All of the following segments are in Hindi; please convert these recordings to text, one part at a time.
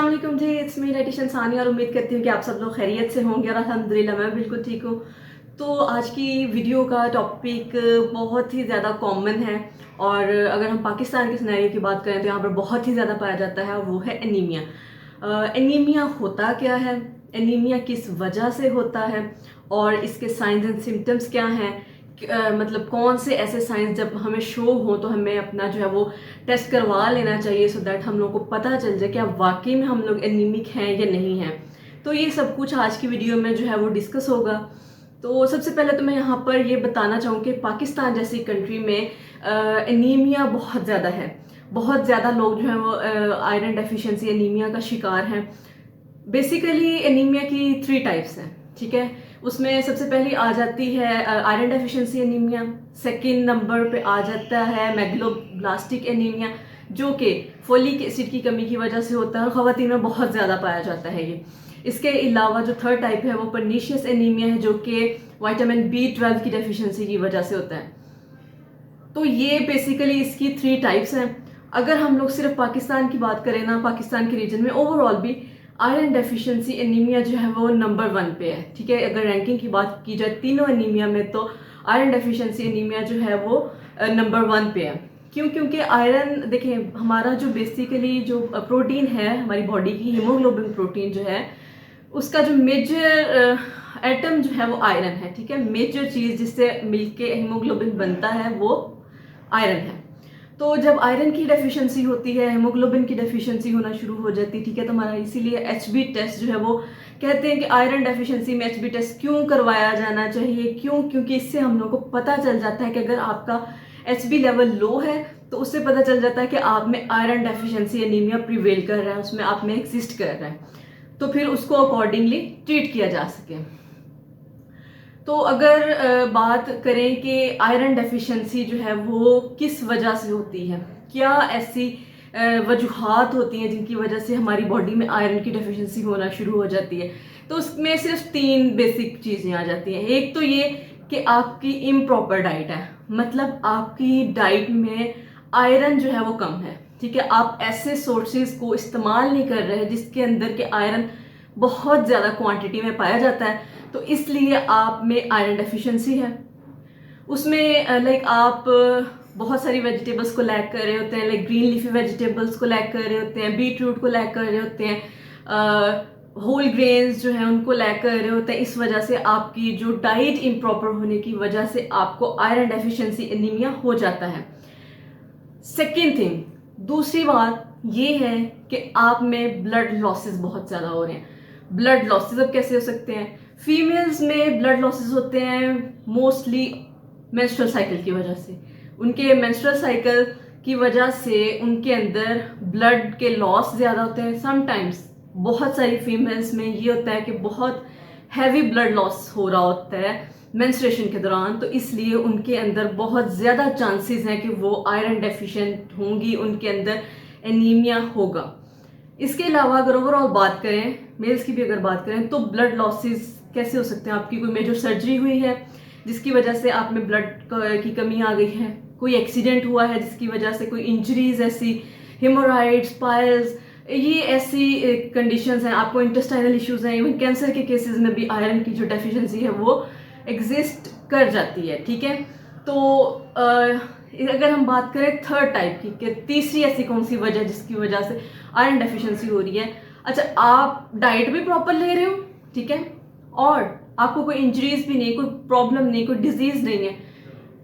वालेकुम जी, इट्स मी डाइटिशियन सानिया और उम्मीद करती हूँ कि आप सब लोग खैरियत से होंगे और अल्हम्दुलिल्लाह मैं बिल्कुल ठीक हूँ। तो आज की वीडियो का टॉपिक बहुत ही ज़्यादा कॉमन है और अगर हम पाकिस्तान के सिनेरियो की बात करें तो यहाँ पर बहुत ही ज़्यादा पाया जाता है और वो है एनीमिया। एनीमिया होता क्या है, एनीमिया किस वजह से होता है और इसके साइंस एंड सिम्टम्स क्या हैं, मतलब कौन से ऐसे साइंस जब हमें शो हो तो हमें अपना जो है वो टेस्ट करवा लेना चाहिए सो दैट हम लोग को पता चल जाए कि अब वाकई में हम लोग एनीमिक हैं या नहीं हैं। तो ये सब कुछ आज की वीडियो में जो है वो डिस्कस होगा। तो सबसे पहले तो मैं यहाँ पर ये बताना चाहूँ कि पाकिस्तान जैसी कंट्री में एनीमिया बहुत ज़्यादा है। बहुत ज़्यादा लोग जो है वो आयरन डेफिशिएंसी एनीमिया का शिकार हैं। बेसिकली एनीमिया की 3 टाइप्स हैं, ठीक है। उसमें सबसे पहली आ जाती है iron deficiency anaemia. Second number पे आ जाता है मेगलोब्लास्टिक एनीमिया, जो कि फोलिक एसिड की कमी की वजह से होता है और ख़वातीन में बहुत ज़्यादा पाया जाता है ये। इसके अलावा जो थर्ड टाइप है वो पर्नीशियस एनीमिया है, जो कि विटामिन B12 की डेफिशिएंसी की वजह से होता है। तो ये बेसिकली इसकी 3 टाइप्स हैं। अगर हम लोग सिर्फ पाकिस्तान की बात करें ना, पाकिस्तान के रीजन में ओवरऑल भी आयरन डेफिशिएंसी एनीमिया जो है वो नंबर 1 पे है, ठीक है। अगर रैंकिंग की बात की जाए तीनों एनीमिया में तो आयरन डेफिशिएंसी एनीमिया जो है वो नंबर 1 पे है। क्यों? क्योंकि आयरन देखें, हमारा जो बेसिकली जो प्रोटीन है हमारी बॉडी की, हीमोग्लोबिन प्रोटीन जो है उसका जो मेजर एटम जो है वो आयरन है, ठीक है। मेजर चीज़ जिससे मिलके हीमोग्लोबिन बनता है वो आयरन है। तो जब आयरन की डेफिशिएंसी होती है, हीमोग्लोबिन की डेफिशिएंसी होना शुरू हो जाती है, ठीक है। तो हमारा इसीलिए HB टेस्ट जो है वो कहते हैं कि आयरन डेफिशिएंसी में HB टेस्ट क्यों करवाया जाना चाहिए। क्यों? क्योंकि इससे हम लोग को पता चल जाता है कि अगर आपका HB लेवल लो है तो उससे पता चल जाता है कि आप में आयरन डेफिशिएंसी एनीमिया प्रिवेल कर रहा है, उसमें आप में एग्जिस्ट कर रहा है, तो फिर उसको अकॉर्डिंगली ट्रीट किया जा सके। तो अगर बात करें कि आयरन डेफिशिएंसी जो है वो किस वजह से होती है, क्या ऐसी वजूहात होती हैं जिनकी वजह से हमारी बॉडी में आयरन की डेफिशिएंसी होना शुरू हो जाती है, तो उसमें सिर्फ 3 बेसिक चीज़ें आ जाती हैं। एक तो ये कि आपकी इम्प्रॉपर डाइट है, मतलब आपकी डाइट में आयरन जो है वो कम है, ठीक है। आप ऐसे सोर्सेज को इस्तेमाल नहीं कर रहे हैं जिसके अंदर के आयरन बहुत ज़्यादा क्वांटिटी में पाया जाता है, तो इसलिए आप में आयरन डेफिशिएंसी है। उसमें लाइक आप बहुत सारी वेजिटेबल्स को लैक कर रहे होते हैं, लाइक ग्रीन लीफी वेजिटेबल्स को लैक कर रहे होते हैं, बीट रूट को लैक कर रहे होते हैं, होल ग्रेन्स जो है उनको लैक कर रहे होते हैं। इस वजह से आपकी जो डाइट इम्प्रॉपर होने की वजह से आपको आयरन डेफिशिएंसी एनीमिया हो जाता है। सेकेंड थिंग, दूसरी बात ये है कि आप में ब्लड लॉसेस बहुत ज़्यादा हो रहे हैं। ब्लड लॉसेस अब कैसे हो सकते हैं? फीमेल्स में ब्लड लॉसेस होते हैं मोस्टली मेंस्ट्रुअल साइकिल की वजह से। उनके मेंस्ट्रुअल साइकिल की वजह से उनके अंदर ब्लड के लॉस ज़्यादा होते हैं। समटाइम्स बहुत सारी फीमेल्स में ये होता है कि बहुत हैवी ब्लड लॉस हो रहा होता है मेंस्ट्रुएशन के दौरान, तो इसलिए उनके अंदर बहुत ज़्यादा चांसेस हैं कि वो आयरन डेफिशिएंट होंगी, उनके अंदर एनीमिया होगा। इसके अलावा अगर ओवरऑल बात करें, मेल्स की भी अगर बात करें, तो ब्लड लॉसेस कैसे हो सकते हैं? आपकी कोई मेजर सर्जरी हुई है जिसकी वजह से आप में ब्लड की कमी आ गई है, कोई एक्सीडेंट हुआ है जिसकी वजह से, कोई इंजरीज ऐसी, हेमोराइड्स, पाइल्स, ये ऐसी कंडीशंस हैं, आपको इंटेस्टाइनल इश्यूज हैं, इवन कैंसर के केसेस में भी आयरन की जो डेफिशिएंसी है वो एग्जिस्ट कर जाती है, ठीक है। तो अगर हम बात करें थर्ड टाइप की, कि तीसरी ऐसी कौन सी वजह जिसकी वजह से आयरन डेफिशिएंसी हो रही है। अच्छा, आप डाइट भी प्रॉपर ले रहे हो, ठीक है, और आपको कोई इंजरीज भी नहीं, कोई प्रॉब्लम नहीं, कोई डिजीज नहीं है,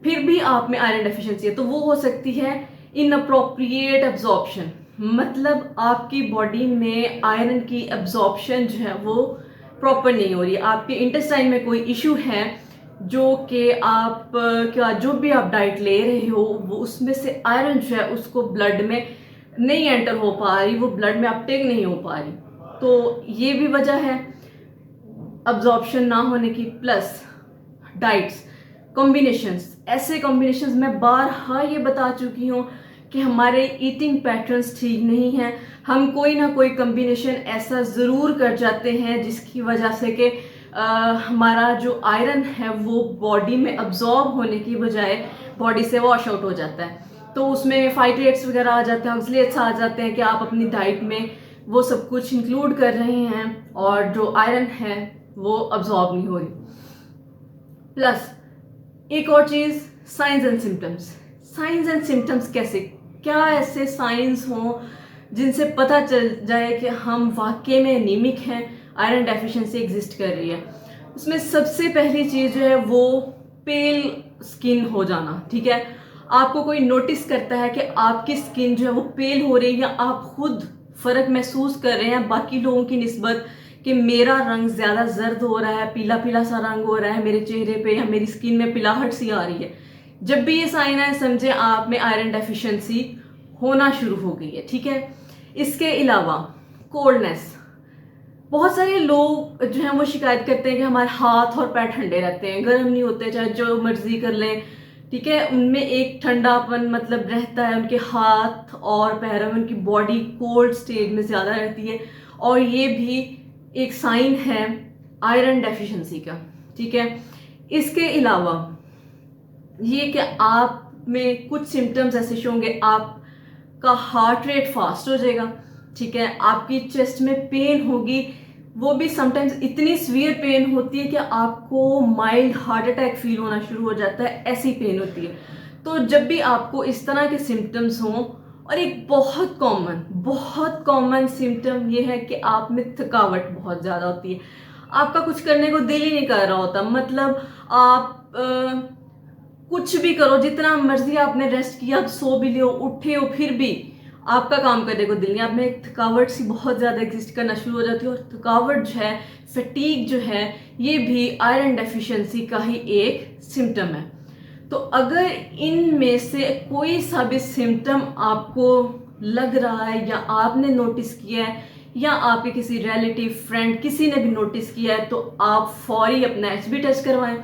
फिर भी आप में आयरन डेफिशिएंसी है, तो वो हो सकती है इनअप्रोप्रिएट एब्जॉर्प्शन। मतलब आपकी बॉडी में आयरन की एब्जॉर्प्शन जो है वो प्रॉपर नहीं हो रही है, आपके इंटेस्टाइन में कोई इशू है, जो कि आप क्या जो भी आप डाइट ले रहे हो वो उसमें से आयरन जो है उसको ब्लड में नहीं एंटर हो पा रही, वो ब्लड में अपटेक नहीं हो पा रही। तो ये भी वजह है अब्जॉर्प्शन ना होने की, प्लस डाइट्स कॉम्बिनेशंस। ऐसे कॉम्बिनेशंस मैं बारहा ये बता चुकी हूँ कि हमारे ईटिंग पैटर्न्स ठीक नहीं हैं, हम कोई ना कोई कॉम्बिनेशन ऐसा ज़रूर कर जाते हैं जिसकी वजह से कि हमारा जो आयरन है वो बॉडी में अब्जॉर्ब होने की बजाय बॉडी से वॉश आउट हो जाता है। तो उसमें फाइट्रेट्स वगैरह आ जाते हैं, ऑक्सलेट्स आ जाते हैं कि आप अपनी डाइट में वो सब कुछ इंक्लूड कर रहे हैं और जो आयरन है वो अब्जॉर्ब नहीं हो रही। प्लस एक और चीज़, signs and symptoms. Signs and symptoms कैसे, क्या ऐसे साइंस हों जिनसे पता चल जाए कि हम वाकई में एनीमिक हैं, आयरन डेफिशिएंसी एग्जिस्ट कर रही है। उसमें सबसे पहली चीज़ जो है वो पेल स्किन हो जाना। ठीक है, आपको कोई नोटिस करता है कि आपकी स्किन जो है वो पेल हो रही है, या आप खुद फर्क महसूस कर रहे हैं बाकी लोगों की निस्बत कि मेरा रंग ज़्यादा जर्द हो रहा है, पीला पीला सा रंग हो रहा है मेरे चेहरे पे, या मेरी स्किन में पिलाहट सी आ रही है, जब भी ये साइन है समझे आप में आयरन डेफिशिएंसी होना शुरू हो गई है। ठीक है, इसके अलावा कोल्डनेस, बहुत सारे लोग जो हैं वो शिकायत करते हैं कि हमारे हाथ और पैर ठंडे रहते हैं, गर्म नहीं होते, चाहे जो मर्जी कर लें। ठीक है, उनमें एक ठंडापन मतलब रहता है, उनके हाथ और पैरों में उनकी बॉडी कोल्ड स्टेज में ज़्यादा रहती है, और ये भी एक साइन है आयरन डेफिशिएंसी का। ठीक है, इसके अलावा ये कि आप में कुछ सिम्टम्स ऐसे शो होंगे, आपका हार्ट रेट फास्ट हो जाएगा। ठीक है, आपकी चेस्ट में पेन होगी, वो भी समटाइम्स इतनी सीवियर पेन होती है कि आपको माइल्ड हार्ट अटैक फील होना शुरू हो जाता है, ऐसी पेन होती है। तो जब भी आपको इस तरह के सिम्टम्स हों, और एक बहुत कॉमन सिम्टम ये है कि आप में थकावट बहुत ज़्यादा होती है, आपका कुछ करने को दिल ही नहीं कर रहा होता, मतलब आप कुछ भी करो, जितना मर्जी आपने रेस्ट किया, आप सो भी लियो, उठे हो, फिर भी आपका काम करने को दिल नहीं, आप में एक थकावट सी बहुत ज़्यादा एग्जिस्ट करना शुरू हो जाती है। और थकावट जो है, फटीग जो है, ये भी आयरन डेफिशिएंसी का ही एक सिम्टम है। तो अगर इनमें से कोई सा भी सिम्टम आपको लग रहा है, या आपने नोटिस किया है, या आपके किसी रिलेटिव फ्रेंड किसी ने भी नोटिस किया है, तो आप फौरी अपना HB टेस्ट करवाएं।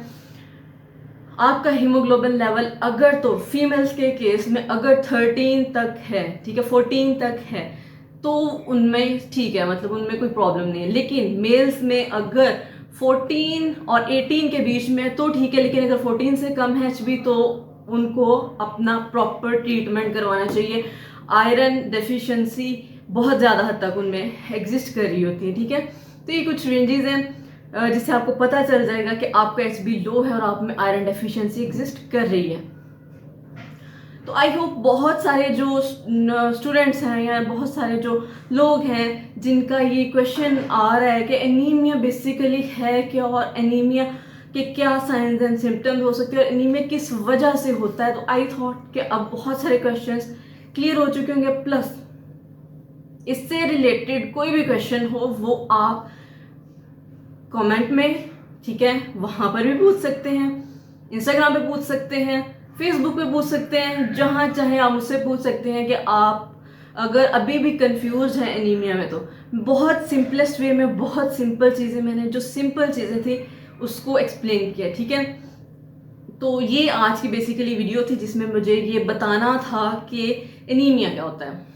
आपका हीमोग्लोबिन लेवल अगर, तो फीमेल्स के केस में अगर 13 तक है, ठीक है, 14 तक है, तो उनमें ठीक है, मतलब उनमें कोई प्रॉब्लम नहीं है। लेकिन मेल्स में अगर 14 और 18 के बीच में तो ठीक है, लेकिन अगर 14 से कम है HB, तो उनको अपना प्रॉपर ट्रीटमेंट करवाना चाहिए। आयरन डेफिशिएंसी बहुत ज़्यादा हद तक उनमें एग्जिस्ट कर रही होती है। ठीक है, तो ये कुछ रेंजेस हैं जिससे आपको पता चल जाएगा कि आपका HB लो है और आप में आयरन डेफिशिएंसी एग्जिस्ट कर रही है। तो आई होप बहुत सारे जो स्टूडेंट्स हैं, या बहुत सारे जो लोग हैं जिनका ये क्वेश्चन आ रहा है कि एनीमिया बेसिकली है क्या, और एनीमिया के क्या साइंस एंड सिम्टम्स हो सकते हैं, और एनीमिया किस वजह से होता है, तो आई थॉट कि अब बहुत सारे क्वेश्चंस क्लियर हो चुके होंगे। प्लस इससे रिलेटेड कोई भी क्वेश्चन हो वो आप कमेंट में, ठीक है, वहाँ पर भी पूछ सकते हैं, इंस्टाग्राम पे पूछ सकते हैं, फेसबुक पे पूछ सकते हैं, जहाँ चाहे आप मुझसे पूछ सकते हैं कि आप अगर अभी भी कंफ्यूज हैं एनीमिया में। तो बहुत सिंपलेस्ट वे में, बहुत सिंपल चीज़ें, मैंने जो सिंपल चीज़ें थी उसको एक्सप्लेन किया। ठीक है, तो ये आज की बेसिकली वीडियो थी जिसमें मुझे ये बताना था कि एनीमिया क्या होता है।